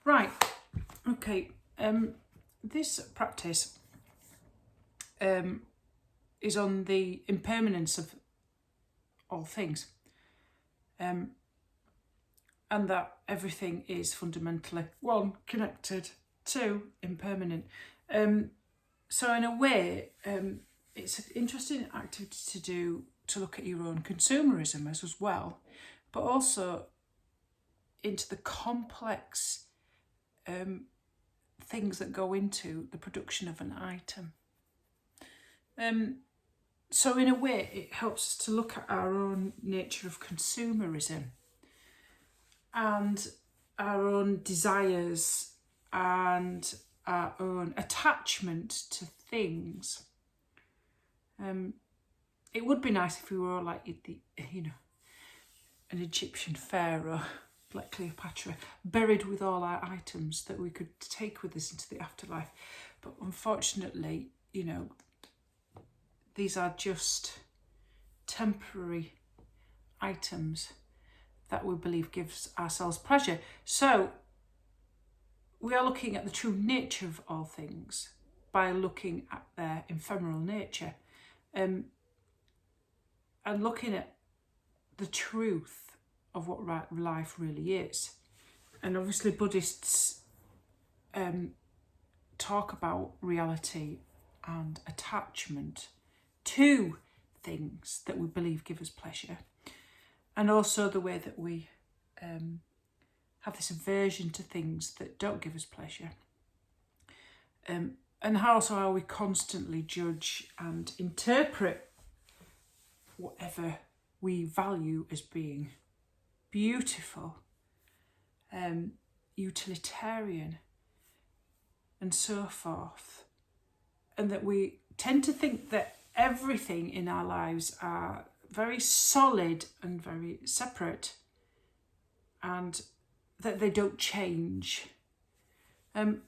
Right, okay, this practice is on the impermanence of all things, and that everything is fundamentally, one, connected, two, impermanent. So in a way, it's an interesting activity to do, to look at your own consumerism as well, but also into the complex things that go into the production of an item. So in a way, it helps us to look at our own nature of consumerism and our own desires and our own attachment to things. It would be nice if we were all like an Egyptian pharaoh, like Cleopatra, buried with all our items that we could take with us into the afterlife. But unfortunately, these are just temporary items that we believe gives ourselves pleasure. So we are looking at the true nature of all things by looking at their ephemeral nature, and looking at the truth of what life really is. And obviously Buddhists talk about reality and attachment to things that we believe give us pleasure, and also the way that we have this aversion to things that don't give us pleasure, and how we constantly judge and interpret whatever we value as being beautiful, utilitarian, and so forth, and that we tend to think that everything in our lives are very solid and very separate, and that they don't change. The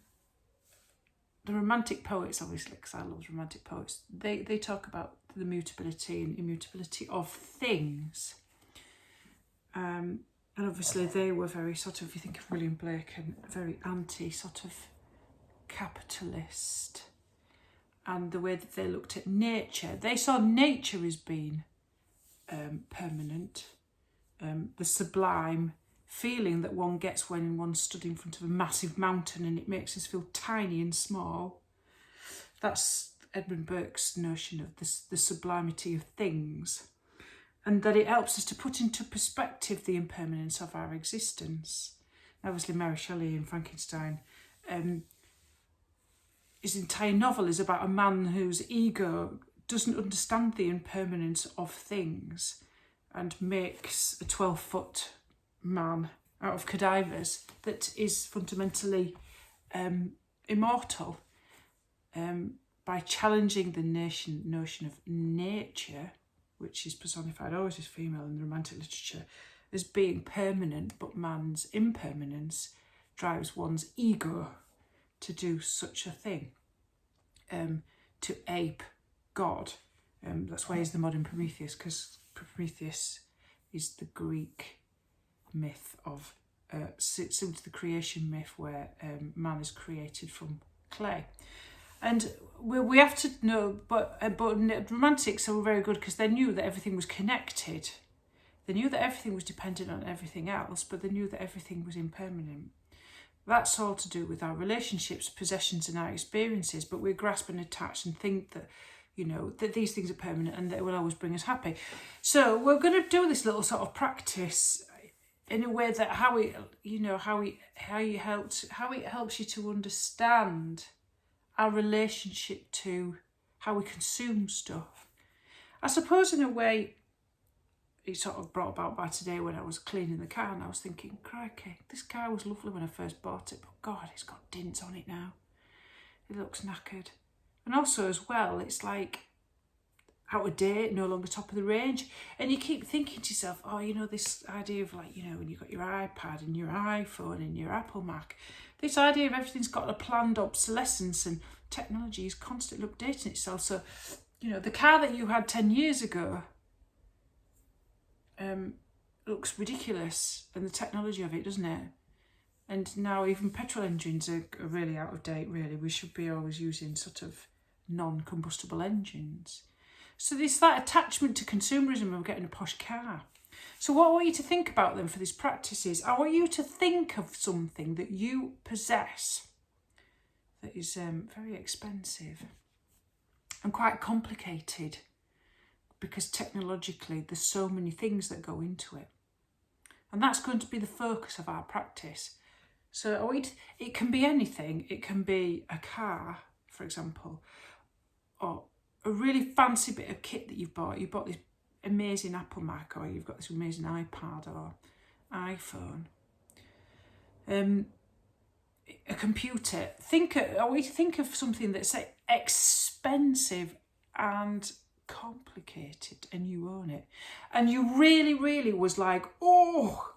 romantic poets, obviously, because I love romantic poets, they talk about the mutability and immutability of things. And obviously they were very sort of, you think of William Blake, and very anti sort of capitalist. And the way that they looked at nature, they saw nature as being permanent, the sublime feeling that one gets when one stood in front of a massive mountain and it makes us feel tiny and small. That's Edmund Burke's notion of the sublimity of things, and that it helps us to put into perspective the impermanence of our existence. Obviously Mary Shelley in Frankenstein, his entire novel is about a man whose ego doesn't understand the impermanence of things and makes a 12-foot man out of cadavers that is fundamentally immortal, by challenging the notion of nature, which is personified always as female in the romantic literature, as being permanent, but man's impermanence drives one's ego to do such a thing, to ape God. That's why he's the modern Prometheus, because Prometheus is the Greek myth of, similar to the creation myth, where man is created from clay. And we have to know, but romantics are very good because they knew that everything was connected. They knew that everything was dependent on everything else, but they knew that everything was impermanent. That's all to do with our relationships, possessions, and our experiences, but we grasp and attach and think that, that these things are permanent and they will always bring us happy. So we're going to do this little sort of practice in a way that how it helps you to understand our relationship to how we consume stuff. I suppose in a way it's sort of brought about by today when I was cleaning the car and I was thinking, crikey, this car was lovely when I first bought it, but God, it's got dints on it now. It looks knackered. And also as well, it's like out of date, no longer top of the range. And you keep thinking to yourself, this idea of when you've got your iPad and your iPhone and your Apple Mac, this idea of everything's got a planned obsolescence and technology is constantly updating itself. So, the car that you had 10 years ago looks ridiculous, and the technology of it, doesn't it? And now even petrol engines are really out of date, really. We should be always using sort of non-combustible engines. So there's that attachment to consumerism of getting a posh car. So what I want you to think about then for this practice is, I want you to think of something that you possess that is very expensive and quite complicated, because technologically there's so many things that go into it. And that's going to be the focus of our practice. So it can be anything. It can be a car, for example, or a really fancy bit of kit that you've bought. You bought this amazing Apple Mac, or you've got this amazing iPad or iPhone. A computer. I want you to think of something that's expensive and complicated, and you own it. And you really, really was like, oh,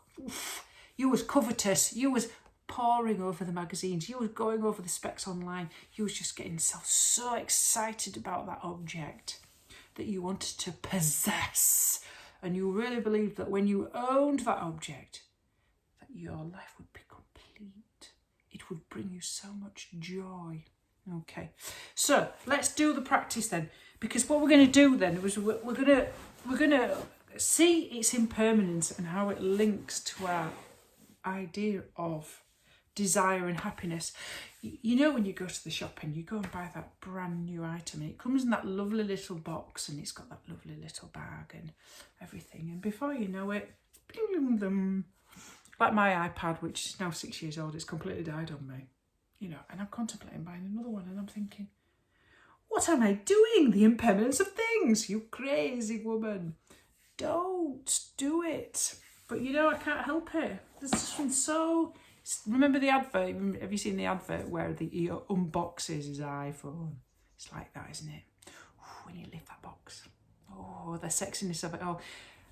you was covetous. You was poring over the magazines. You was going over the specs online. You was just getting yourself so excited about that object that you wanted to possess. And you really believed that when you owned that object, that your life would be complete. It would bring you so much joy. Okay, so let's do the practice then, because what we're going to do then is we're going to see its impermanence and how it links to our idea of desire and happiness. You know, when you go to the shop and you go and buy that brand new item, and it comes in that lovely little box, and it's got that lovely little bag and everything, and before you know it, like my iPad, which is now 6 years old, it's completely died on me, you know, and I'm contemplating buying another one, and I'm thinking, what am I doing? The impermanence of things, you crazy woman. Don't do it. But you know, I can't help it. There's something so... Remember the advert? Have you seen the advert where he unboxes his iPhone? It's like that, isn't it? When you lift that box. Oh, the sexiness of it all.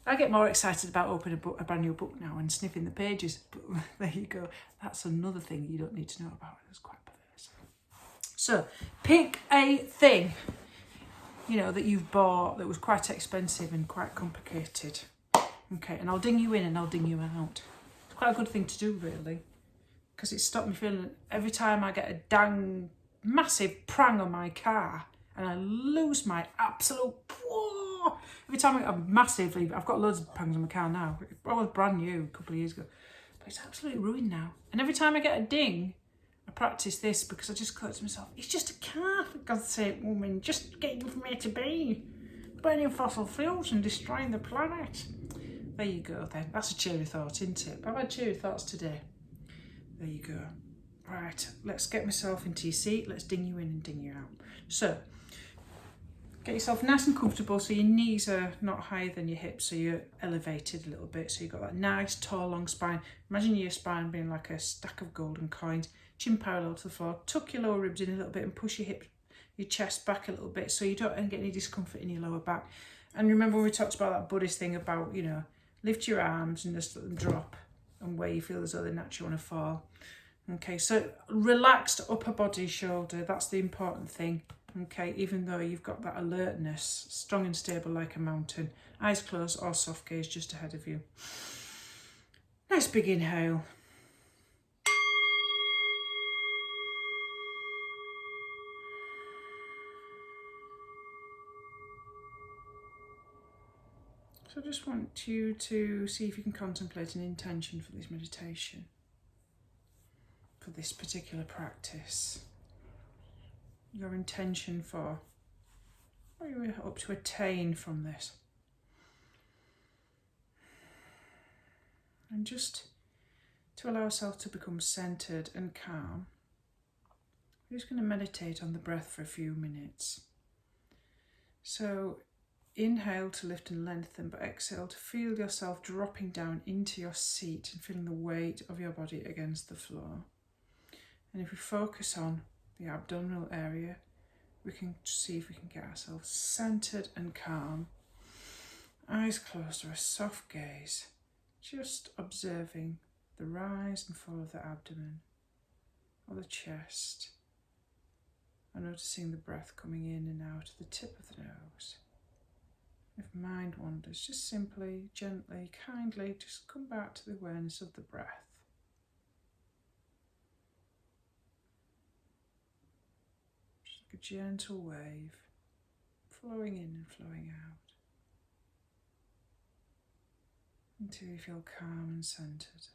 I get more excited about opening a brand new book now and sniffing the pages. But there you go. That's another thing you don't need to know about. It's quite perverse. So, pick a thing, you know, that you've bought that was quite expensive and quite complicated. Okay, and I'll ding you in and I'll ding you out. It's quite a good thing to do, really, because it stopped me feeling every time I get a dang massive prang on my car and I lose my absolute... Every time I get massively... I've got loads of prangs on my car now. It was brand new a couple of years ago. But it's absolutely ruined now. And every time I get a ding, I practice this, because I just thought to myself, it's just a car, for God's sake, woman. Just getting from A to B. Burning fossil fuels and destroying the planet. There you go then. That's a cheery thought, isn't it? I've had cheery thoughts today. There you go. Right, let's get myself into your seat. Let's ding you in and ding you out. So, get yourself nice and comfortable so your knees are not higher than your hips, so you're elevated a little bit, so you've got that nice, tall, long spine. Imagine your spine being like a stack of golden coins, chin parallel to the floor. Tuck your lower ribs in a little bit and push your chest back a little bit so you don't get any discomfort in your lower back. And remember when we talked about that Buddhist thing about, you know, lift your arms and just let them drop, and where you feel as though they naturally want to fall. Okay, so relaxed upper body, shoulder, that's the important thing. Okay, even though you've got that alertness, strong and stable like a mountain. Eyes closed or soft gaze just ahead of you. Nice big inhale. So I just want you to see if you can contemplate an intention for this meditation, for this particular practice. Your intention for what you hope to attain from this. And just to allow yourself to become centered and calm, we're just going to meditate on the breath for a few minutes. So inhale to lift and lengthen, but exhale to feel yourself dropping down into your seat and feeling the weight of your body against the floor. And if we focus on the abdominal area, we can see if we can get ourselves centered and calm. Eyes closed or a soft gaze, just observing the rise and fall of the abdomen or the chest, and noticing the breath coming in and out of the tip of the nose. If mind wanders, just simply, gently, kindly, just come back to the awareness of the breath. a gentle wave flowing in and flowing out until you feel calm and centered.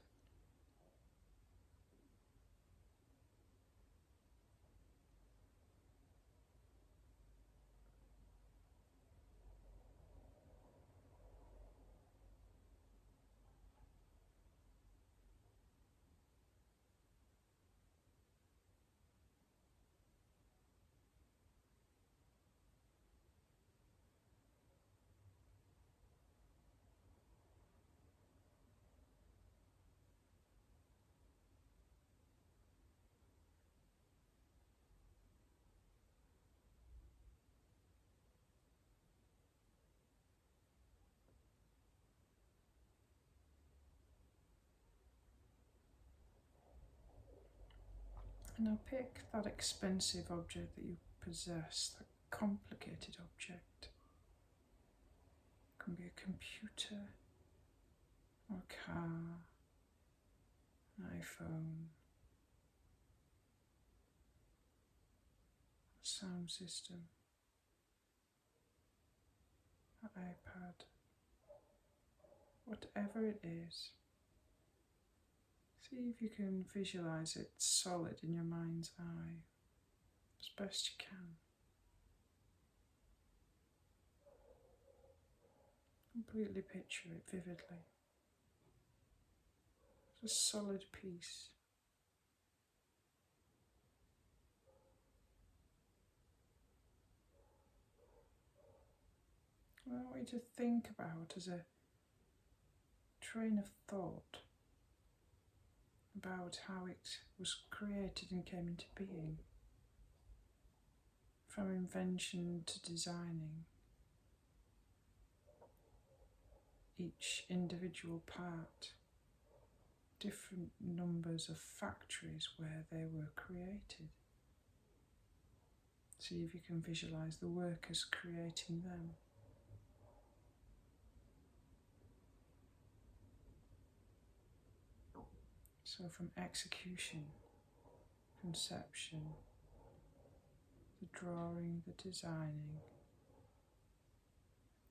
And now pick that expensive object that you possess, that complicated object. It can be a computer, or a car, an iPhone, a sound system, an iPad, whatever it is. See if you can visualize it solid in your mind's eye as best you can. Completely picture it vividly. It's a solid piece. What I want you to think about as a train of thought about how it was created and came into being. From invention to designing. Each individual part, different numbers of factories where they were created. See if you can visualize the workers creating them. So from execution, conception, the drawing, the designing,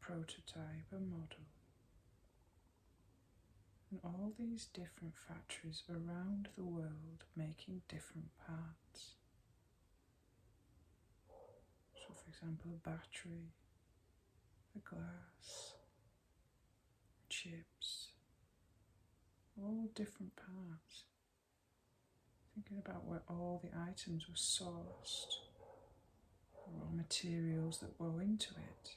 prototype, a model. And all these different factories around the world making different parts. So for example, a battery, a glass, chips, all different parts. Thinking about where all the items were sourced, the raw materials that go into it,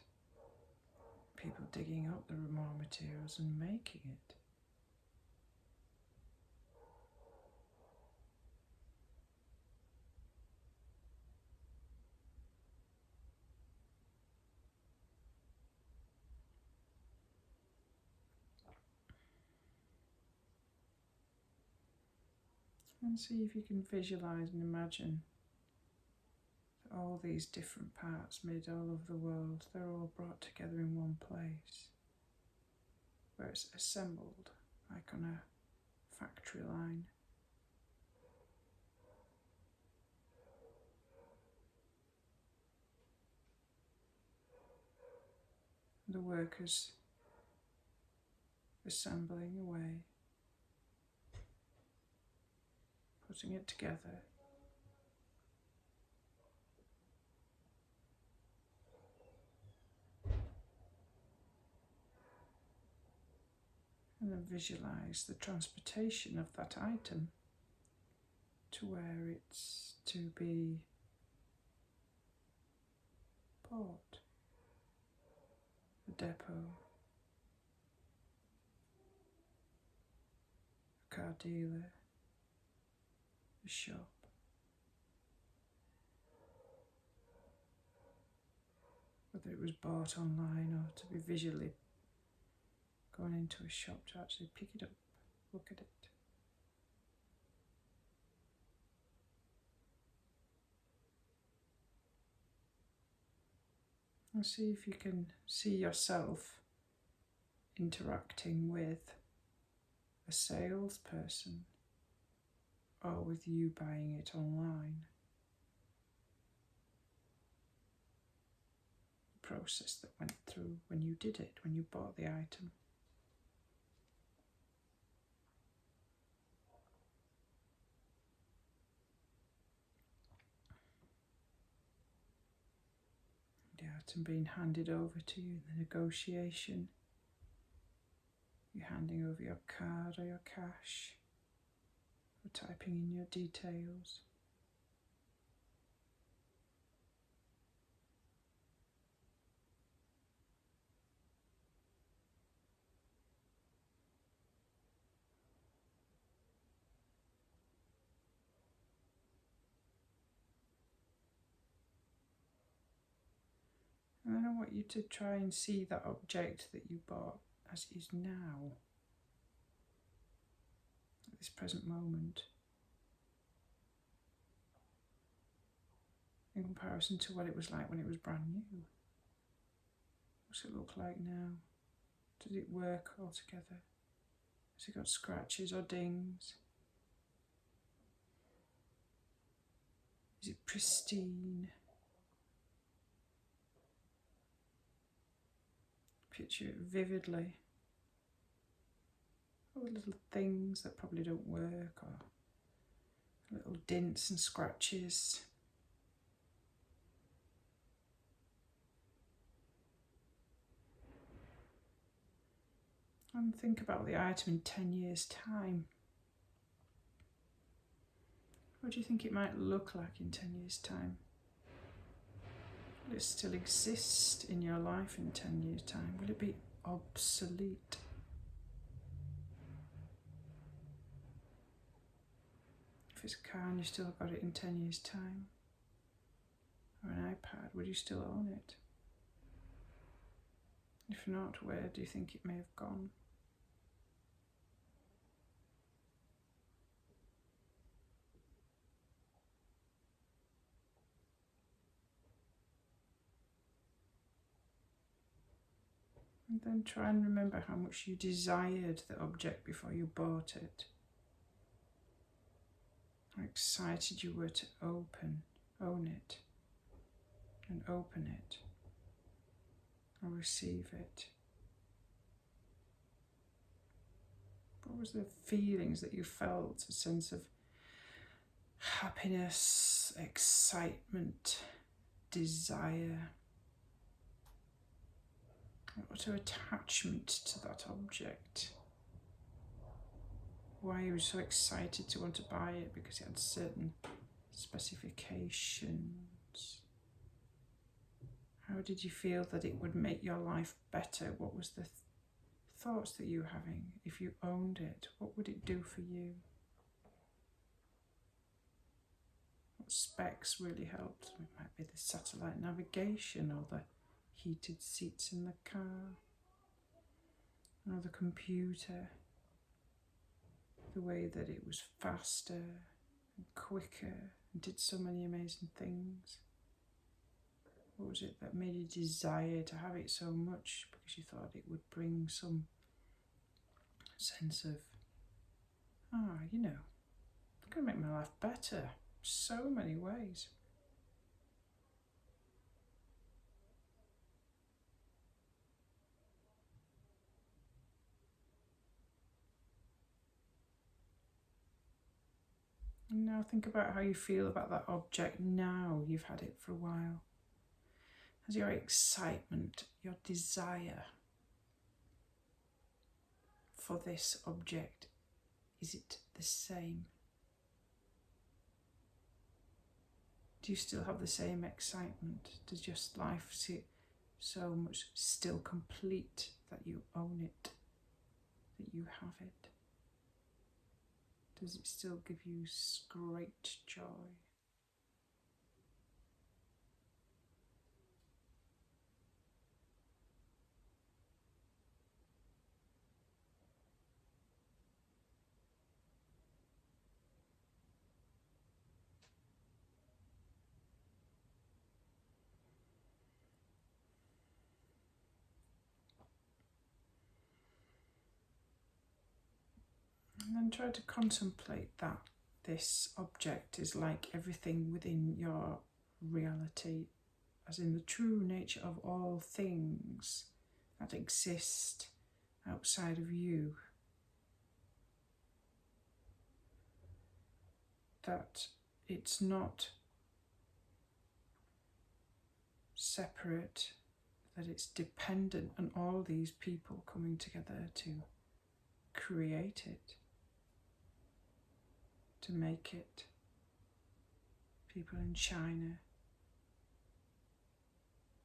people digging up the raw materials and making it. And see if you can visualize and imagine that all these different parts made all over the world, they're all brought together in one place, where it's assembled like on a factory line. The workers assembling away, putting it together. And then visualize the transportation of that item to where it's to be bought. A depot, a car dealer, a shop. Whether it was bought online or to be visually going into a shop to actually pick it up, look at it. And see if you can see yourself interacting with a salesperson or with you buying it online. process that went through when you did it, when you bought the item. The item being handed over to you in the negotiation. You're handing over your card or your cash, or typing in your details. And then I want you to try and see that object that you bought as it is now, at this present moment, in comparison to what it was like when it was brand new. What's it look like now? Does it work altogether? Has it got scratches or dings? Is it pristine? Picture it vividly. All the little things that probably don't work, or little dents and scratches. And think about the item in 10 years' time. What do you think it might look like in 10 years' time? Will it still exist in your life in 10 years' time? Will it be obsolete? If it's a car and you still got it in 10 years' time, or an iPad, would you still own it? If not, where do you think it may have gone? And then try and remember how much you desired the object before you bought it. How excited you were to own it, and open it, or receive it. What was the feelings that you felt? A sense of happiness, excitement, desire, utter attachment to that object. Why you were so excited to want to buy it, because it had certain specifications. How did you feel that it would make your life better? What was the thoughts that you were having? If you owned it, what would it do for you? What specs really helped? It might be the satellite navigation, or the heated seats in the car, or the computer, the way that it was faster and quicker and did so many amazing things. What was it that made you desire to have it so much? Because you thought it would bring some sense of, it's going to make my life better so many ways. And now think about how you feel about that object now you've had it for a while. Has your excitement, your desire for this object, is it the same? Do you still have the same excitement? Does your life see so much still complete that you own it, that you have it? Does it still give you great joy? And then try to contemplate that this object is like everything within your reality as in the true nature of all things that exist outside of you. That it's not separate, that it's dependent on all these people coming together to create it, to make it. People in China,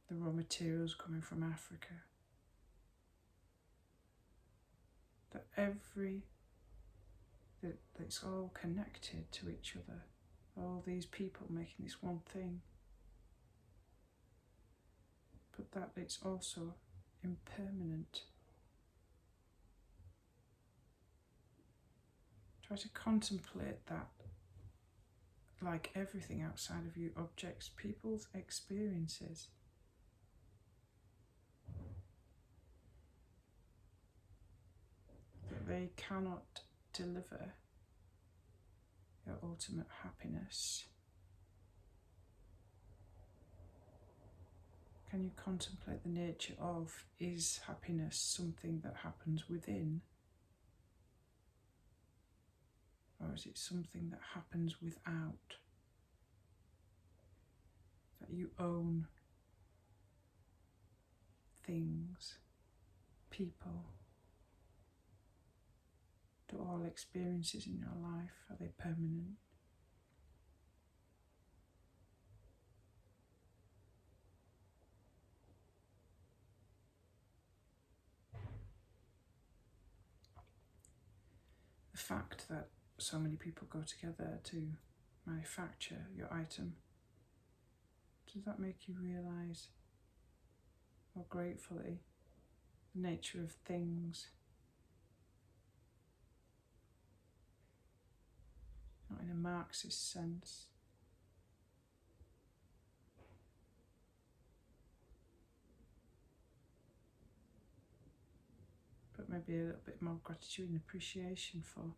the raw materials coming from Africa, that it's all connected to each other, all these people making this one thing, but that it's also impermanent. Try to contemplate that, like everything outside of you, objects, people's experiences. That they cannot deliver your ultimate happiness. Can you contemplate the nature of, is happiness something that happens within? Or is it something that happens without? That you own things, people? Do all experiences in your life, are they permanent? The fact that so many people go together to manufacture your item, does that make you realise more gratefully the nature of things? Not in a Marxist sense, but maybe a little bit more gratitude and appreciation for.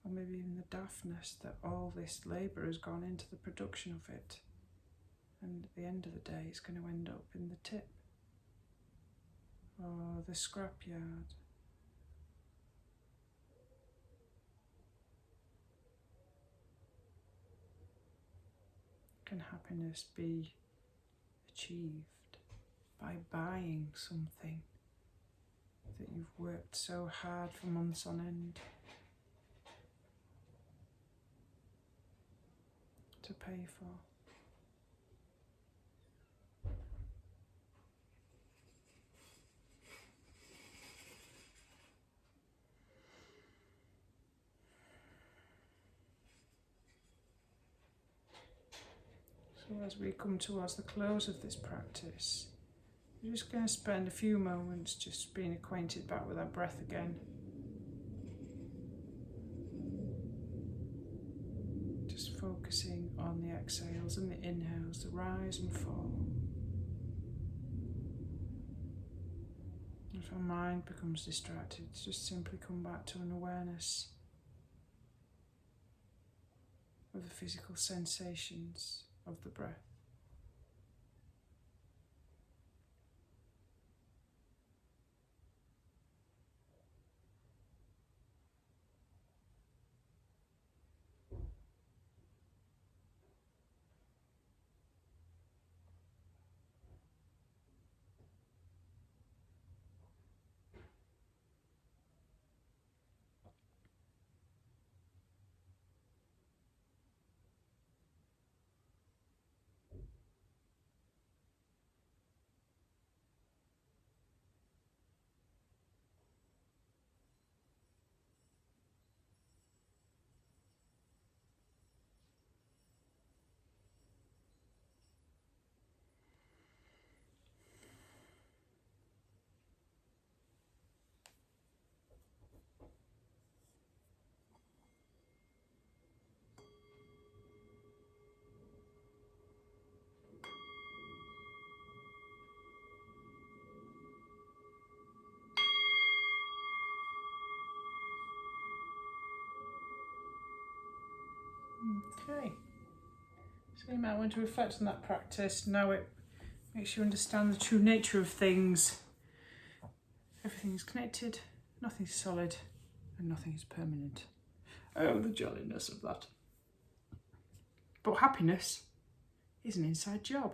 Or maybe even the daftness that all this labour has gone into the production of it, and at the end of the day it's going to end up in the tip or the scrapyard. Can happiness be achieved by buying something that you've worked so hard for months on end to pay for? So as we come towards the close of this practice, we're just going to spend a few moments just being acquainted back with our breath again. Just focusing on the exhales and the inhales, the rise and fall. If our mind becomes distracted, just simply come back to an awareness of the physical sensations of the breath. Okay. So you might want to reflect on that practice. Now it makes you understand the true nature of things. Everything is connected, nothing is solid, and nothing is permanent. Oh, the jolliness of that. But happiness is an inside job.